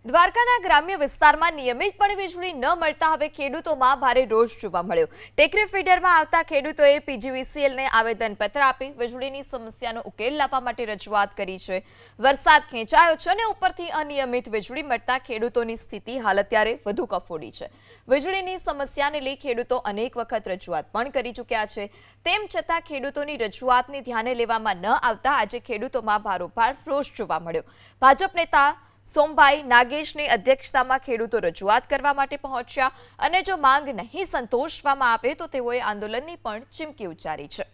દ્વારકાના ગ્રામ્ય વિસ્તારમાં નિયમિતપણે વીજળી ન મળતા હવે ખેડૂતોમાં ભારે રોષ જોવા મળ્યો। ટેકરી ફીડરમાં આવતા ખેડૂતોએ પીજીવીસીએલને આવેદનપત્ર આપી વીજળીની સમસ્યાનો ઉકેલ લાવવા માટે રજૂઆત કરી છે। વરસાદ ખેંચાયો છે અને ઉપરથી અનિયમિત વીજળી મળતા ખેડૂતોની સ્થિતિ હાલ અત્યારે વધુ કફોડી છે। વીજળીની સમસ્યાને લઈ ખેડૂતો અનેક વખત રજૂઆત પણ કરી ચૂક્યા છે। તેમ છતાં ખેડૂતોની રજૂઆતને ધ્યાને લેવામાં ન આવતા આજે ખેડૂતોમાં ભારોભાર રોષ જોવા મળ્યો। ભાજપ નેતા સોમભાઈ નાગેશની અધ્યક્ષતામાં ખેડૂતો રજૂઆત કરવા માટે પહોંચ્યા અને જો માંગ નહીં સંતોષવામાં આવે તો તેઓએ આંદોલનની પણ ચીમકી ઉચ્ચારી છે।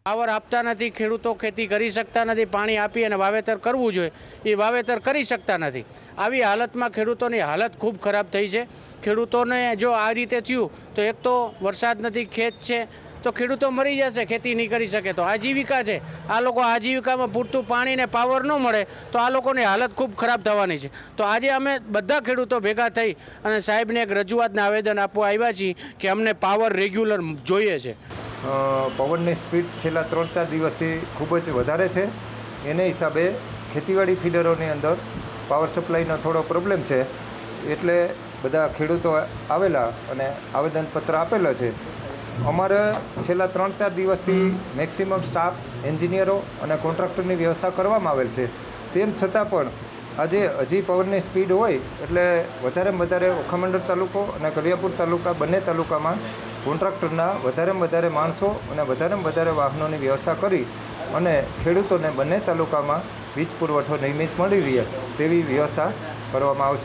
પાવર આપતા નથી, ખેડૂતો ખેતી કરી શકતા નથી, પાણી આપી અને વાવેતર કરવું જોઈએ એ વાવેતર કરી શકતા નથી। આવી હાલતમાં ખેડૂતોની હાલત ખૂબ ખરાબ થઈ છે। ખેડૂતોને જો આ રીતે થયું તો એક તો વરસાદ નથી, ખેત છે તો ખેડૂતો મરી જશે, ખેતી નહીં કરી શકે તો આજીવિકા છે, આ લોકો આજીવિકામાં પૂરતું પાણી ને પાવર ન મળે તો આ લોકોની હાલત ખૂબ ખરાબ થવાની છે। તો આજે અમે બધા ખેડૂતો ભેગા થઈ અને સાહેબને એક રજૂઆતને આવેદન આપવા આવ્યા છીએ કે અમને પાવર રેગ્યુલર જોઈએ છે। પવનની સ્પીડ છેલ્લા 3-4 દિવસથી ખૂબ જ વધારે છે, એને હિસાબે ખેતીવાડી ફીડરોની અંદર પાવર સપ્લાયનો થોડો પ્રોબ્લેમ છે, એટલે બધા ખેડૂતો આવેલા અને આવેદનપત્ર આપેલા છે। અમારે છેલ્લા 3-4 દિવસથી મેક્સિમમ સ્ટાફ, એન્જિનિયરો અને કોન્ટ્રાક્ટરની વ્યવસ્થા કરવામાં આવેલ છે। તેમ છતાં પણ આજે હજી પવનની સ્પીડ હોય એટલે વધારેમાં વધારે ઓખામંડળ તાલુકો અને કલિયાપુર તાલુકા બંને તાલુકામાં કોન્ટ્રાક્ટરના વધારેમાં વધારે માણસો અને વધારેમાં વધારે વાહનોની વ્યવસ્થા કરી અને ખેડૂતોને બંને તાલુકામાં વીજ પુરવઠો નિયમિત મળી રહે તેવી વ્યવસ્થા કરવામાં આવશે।